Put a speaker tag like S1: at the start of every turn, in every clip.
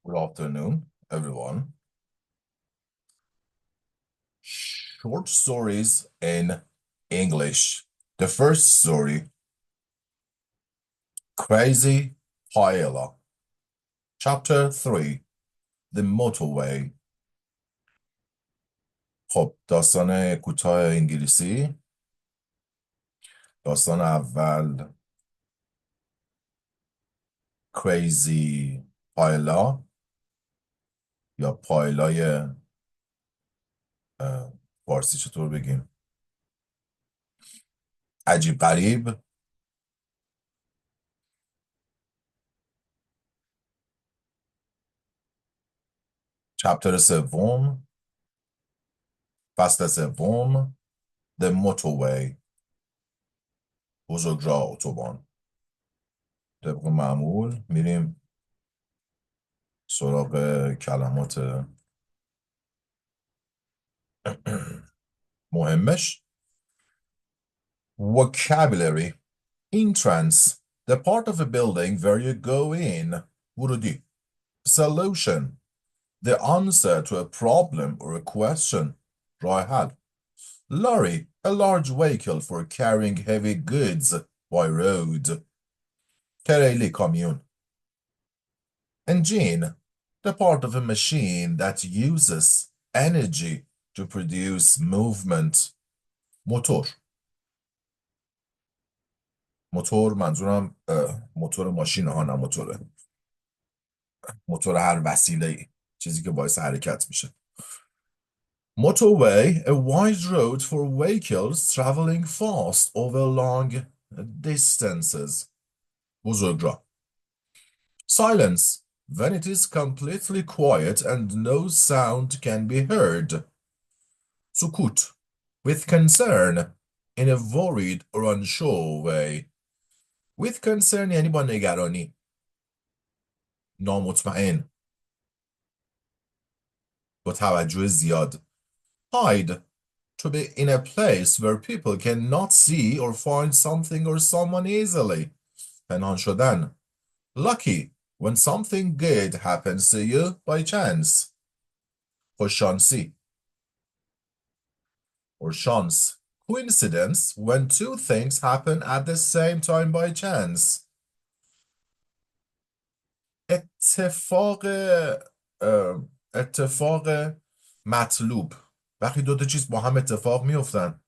S1: Good afternoon, everyone. Short stories in English. The first story, Crazy Paella. Chapter 3, The MOTORWAY. خب داستان کوتاه انگلیسی. داستان اول Crazy Paella یا پاالای فارسی چطور بگیم؟ عجیب غریب. چپتر سوم، فصل سوم، The MOTORWAY. بزرگراه اتوبان. طبق معمول میریم سراغ کلمات مهمش. Vocabulary. Entrance. The part of a building where you go in. ورودی. Solution. The answer to a problem or a question. راه حل. Lorry. A large vehicle for carrying heavy goods by road. تریلی کامیون. Engine. The part of a machine that uses energy to produce movement. موتور. موتور منظورم موتور ماشین ها، نه موتور هر وسیله ای، چیزی که باعث حرکت میشه. Motorway, a wide road for vehicles traveling fast over long distances. بزرگراه. Silence, when it is completely quiet and no sound can be heard. سکوت, with concern, in a worried or unsure way. With concern یعنی با نگرانی، نامطمئن، با توجه زیاد. Hide, to be in a place where people cannot see or find something or someone easily. پنهان شدن. Lucky, when something good happens to you by chance. خوششانسی or chance. Coincidence, when two things happen at the same time by chance. اتفاق مطلوب، وقتی دو تا چیز با هم اتفاق میفتن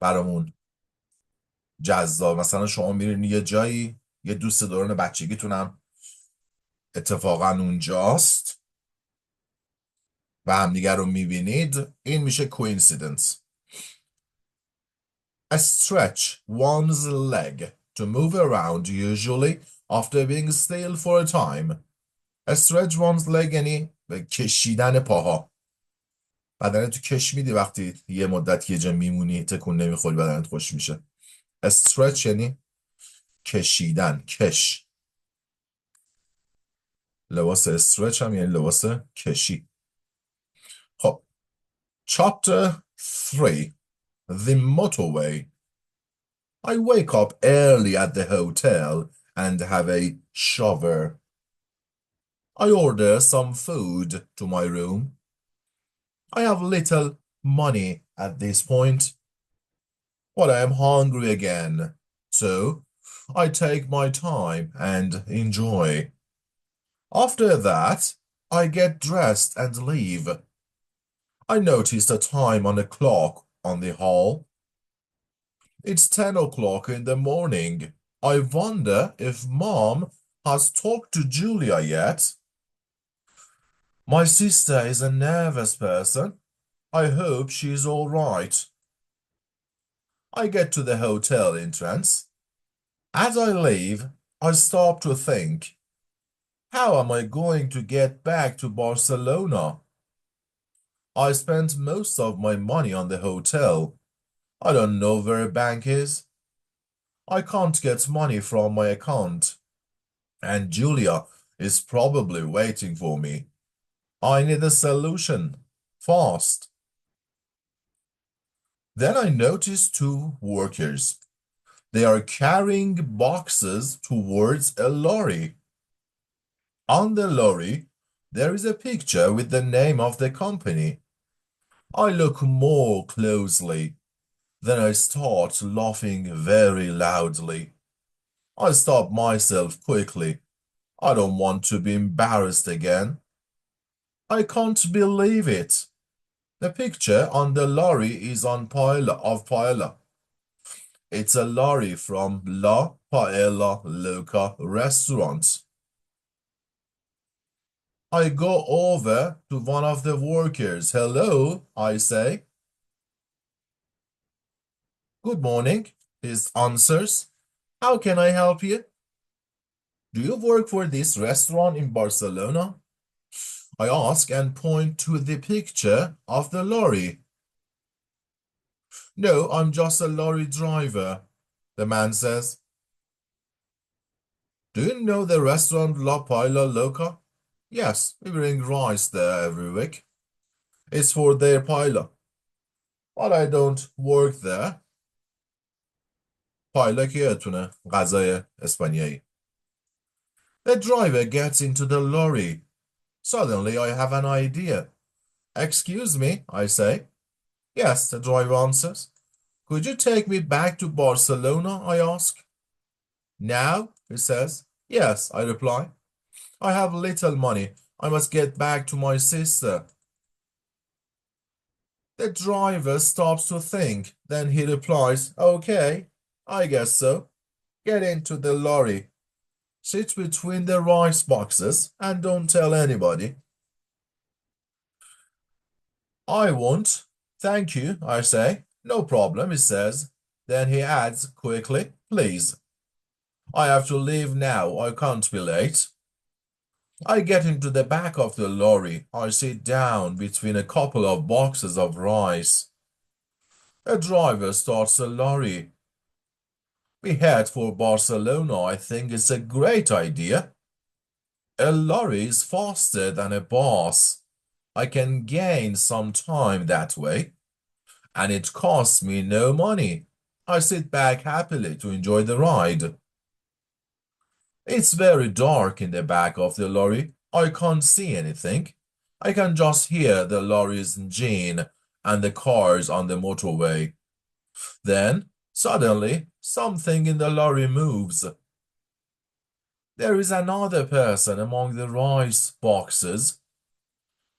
S1: برامون جذاب. مثلا شما میرین یه جایی، یه دوست دوران بچگیتونم اتفاقا اونجاست و همدیگر رو میبینید، این میشه coincidence. A stretch one's leg to move around, usually after being still for a time. A stretch one's leg یعنی کشیدن پاها. بدنت تو کش میدی وقتی یه مدت یه جا میمونی، تکون نمیخوری، بدنت خوش میشه. A stretch یعنی کشیدن، کش. لباس استرچ هم یعنی لباس کشی. خب Chapter 3, The MOTORWAY. I wake up early at the hotel and have a shower. I order some food to my room. I have little money at this point, but I am hungry again, so I take my time and enjoy. After that, I get dressed and leave. I notice the time on the clock on the hall. It's 10 o'clock in the morning. I wonder if Mom has talked to Julia yet. My sister is a nervous person. I hope she's all right. I get to the hotel entrance. As I leave, I stop to think, how am I going to get back to Barcelona? I spent most of my money on the hotel. I don't know where a bank is. I can't get money from my account. And Julia is probably waiting for me. I need a solution. Fast. Then I notice two workers. They are carrying boxes towards a lorry. On the lorry, there is a picture with the name of the company. I look more closely. Then I start laughing very loudly. I stop myself quickly. I don't want to be embarrassed again. I can't believe it. The picture on the lorry is on Paella. It's a lorry from La Paella Loca restaurant. I go over to one of the workers. Hello, I say. Good morning, he answers. How can I help you? Do you work for this restaurant in Barcelona? I ask and point to the picture of the lorry. No, I'm just a lorry driver, the man says. Do you know the restaurant La Paella Loca? Yes, we bring rice there every week. It's for their paella. But I don't work there. Paella که یادتونه غذای اسپانیایی. The driver gets into the lorry. Suddenly I have an idea. Excuse me, I say. Yes, the driver answers. Could you take me back to Barcelona, I ask. Now, he says. Yes, I reply. I have little money. I must get back to my sister. The driver stops to think. Then he replies, Okay, I guess so. Get into the lorry. Sit between the rice boxes and don't tell anybody. I won't. Thank you, I say. No problem, he says. Then he adds quickly, Please. I have to leave now. I can't be late. I get into the back of the lorry. I sit down between a couple of boxes of rice. The driver starts the lorry. We head for Barcelona. I think it's a great idea. A lorry is faster than a bus. I can gain some time that way. And it costs me no money. I sit back happily to enjoy the ride. It's very dark in the back of the lorry. I can't see anything. I can just hear the lorry's engine and the cars on the motorway. Then, suddenly, something in the lorry moves. There is another person among the rice boxes.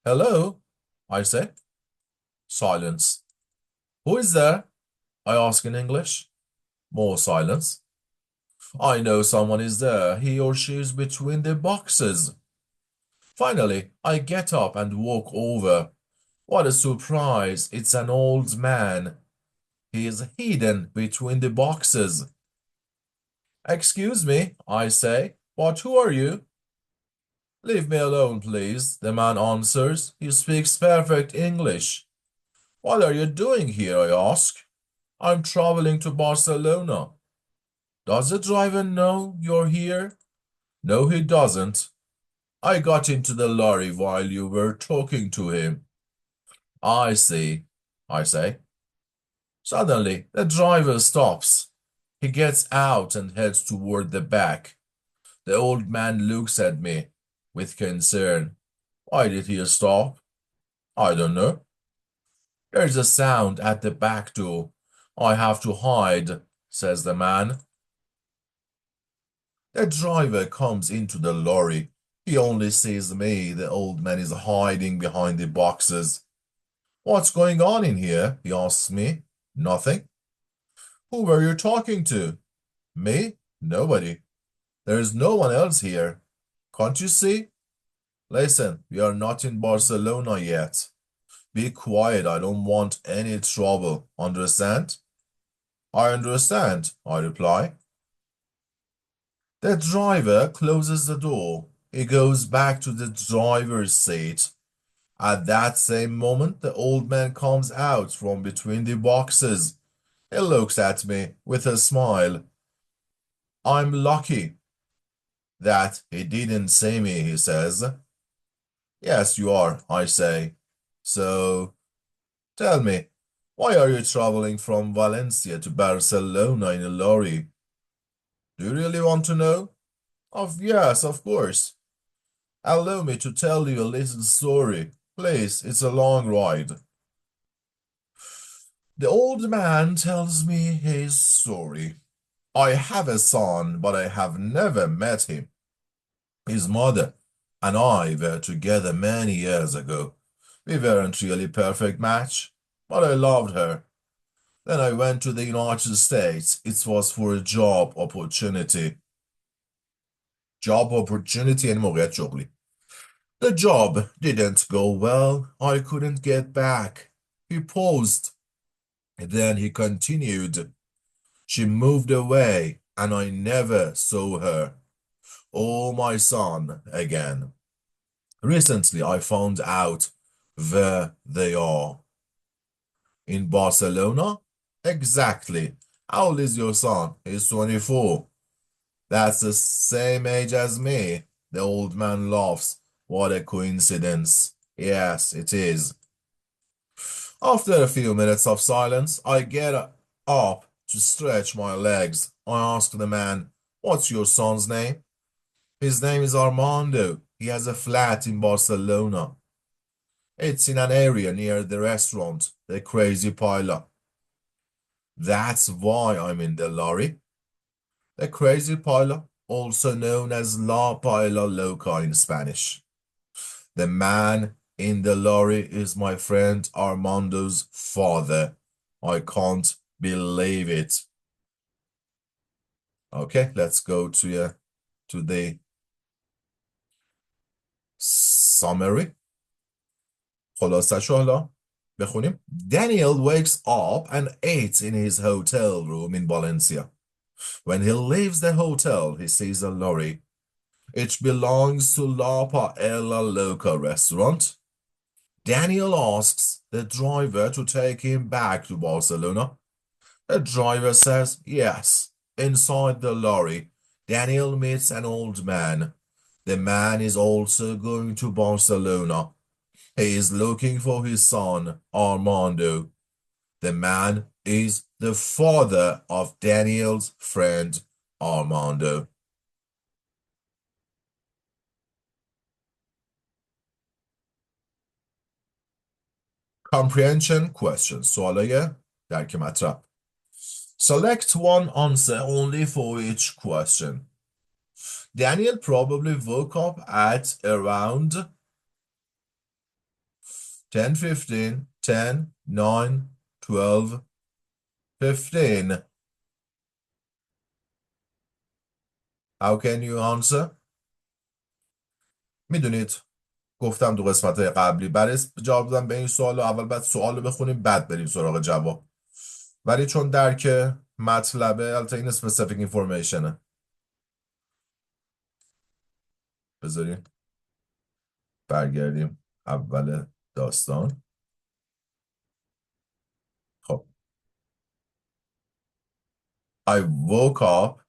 S1: Hello, I say. Silence. Who is there? I ask in English. More silence. I know someone is there. He or she is between the boxes. Finally, I get up and walk over. What a surprise! It's an old man. He is hidden between the boxes. Excuse me, I say, but who are you? Leave me alone, please, the man answers. He speaks perfect English. What are you doing here, I ask. I'm traveling to Barcelona. Does the driver know you're here? No, he doesn't. I got into the lorry while you were talking to him. I see, I say. Suddenly, the driver stops. He gets out and heads toward the back. The old man looks at me with concern. Why did he stop? I don't know. There's a sound at the back door. I have to hide, says the man. The driver comes into the lorry. He only sees me. The old man is hiding behind the boxes. What's going on in here? He asks me. Nothing. Who were you talking to? Me? Nobody. There's no one else here. Can't you see? Listen, we are not in Barcelona yet. Be quiet. I don't want any trouble. Understand? I understand, I reply. The driver closes the door. He goes back to the driver's seat. At that same moment, the old man comes out from between the boxes. He looks at me with a smile. I'm lucky that he didn't see me, he says. Yes, you are, I say. So, tell me, why are you traveling from Valencia to Barcelona in a lorry? Do you really want to know? Yes, of course. Allow me to tell you a little story. Please, it's a long ride. The old man tells me his story. I have a son, but I have never met him. His mother and I were together many years ago. We weren't really a perfect match, but I loved her. Then I went to the United States. It was for a job opportunity. Job opportunity یعنی موقعیت شغلی. The job didn't go well. I couldn't get back. He paused. Then he continued. She moved away, and I never saw her or my son again. Recently, I found out where they are. In Barcelona? Exactly. How old is your son? He's 24. That's the same age as me. The old man laughs. What a coincidence. Yes, it is. After a few minutes of silence, I get up to stretch my legs. I ask the man, what's your son's name? His name is Armando. He has a flat in Barcelona. It's in an area near the restaurant, the Crazy Paella. That's why I'm in the lorry. The Crazy Paella, also known as La Paella Loca in Spanish. The man in the lorry is my friend Armando's father. I can't believe it. Okay, let's go to the summary. خلاصش حالا بخونیم. Daniel wakes up and eats in his hotel room in Valencia. When he leaves the hotel, he sees a lorry. It belongs to La Paella Loca restaurant. Daniel asks the driver to take him back to Barcelona. The driver says yes. Inside the lorry, Daniel meets an old man. The man is also going to Barcelona. He is looking for his son, Armando. The man is the father of Daniel's friend, Armando. Comprehension questions. سوالای درک مطلب. Select one answer only for each question. Daniel probably woke up at around 10:15, 10, 9, 12, 15. How can you answer? میدونید گفتم دو قسمت قبلی برای جواب دادن به این سوال اول بعد سوال رو بخونیم بعد بریم سراغ جواب. ولی چون درک مطلبه البته این specific informationه. بذاریم برگردیم اول داستان. خب I woke up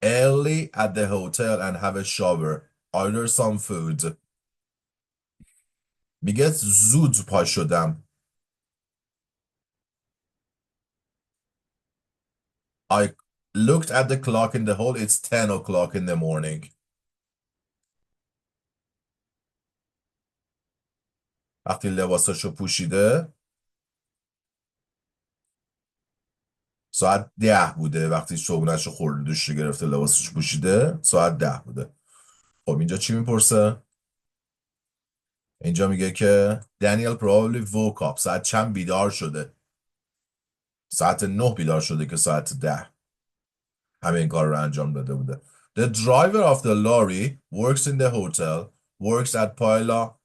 S1: early at the hotel and have a shower. Order some food. میگه زود پا شدم. I looked at the clock in the hall. It's 10 o'clock in the morning. وقتی لباساشو پوشیده ساعت 10 بوده. وقتی صبحونه‌شو خورده دوشو گرفته لباساشو پوشیده ساعت 10 بوده. خب اینجا چی میپرسه؟ اینجا میگه که Daniel probably woke up. ساعت چند بیدار شده؟ ساعت 9 بیدار شده که ساعت 10 همه این کار رو انجام داده بوده. The driver of the lorry works in the hotel, works at Paella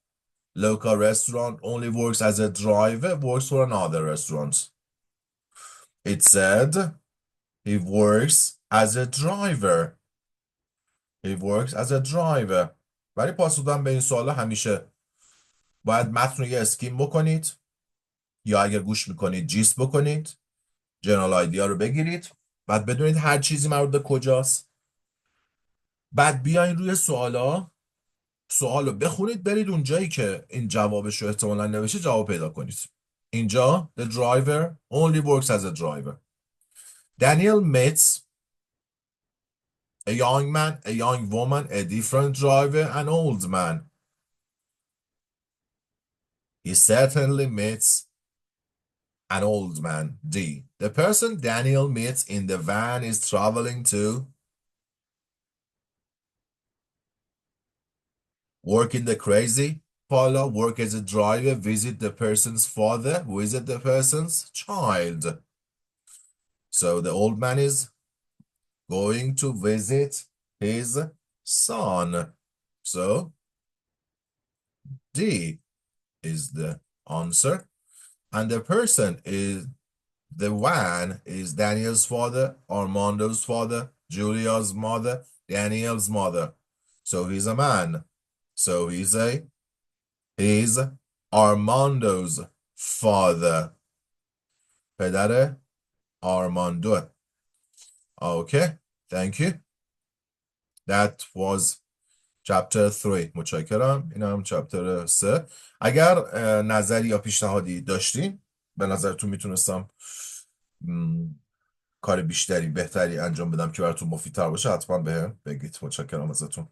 S1: Loca restaurant, only works as a driver, works for another restaurant. It said he works as a driver. He works as a driver. ولی پاسخ دادن به این سوالا همیشه باید متن رو یه اسکیم بکنید یا اگر گوش میکنید جیست بکنید، جنرال آیدیا رو بگیرید، بعد بدونید هر چیزی مربوط به کجاست، بعد بیاین روی سوال رو بخونید برید اونجایی که این جوابش رو احتمالا نوشته جواب پیدا کنید. اینجا the driver only works as a driver. Daniel meets A young man, a young woman, a different driver, an old man. He certainly meets an old man. D. The person Daniel meets in the van is traveling to work in the crazy. Paella, work as a driver, visit the person's father, visit the person's child. So the old man is going to visit his son. So D is the answer. And the person is, the van is Daniel's father, Armando's father, Julia's mother, Daniel's mother. So he's a man. So he's Armando's father. پدر آرماندو. Okay, thank you. That was chapter 3. متشکرم. این هم chapter 3. اگر نظری یا پیشنهادی داشتین به نظرتون میتونستم کار بیشتری بهتری انجام بدم که براتون مفیدتر باشه، حتما بهم بگید. متشکرم ازتون.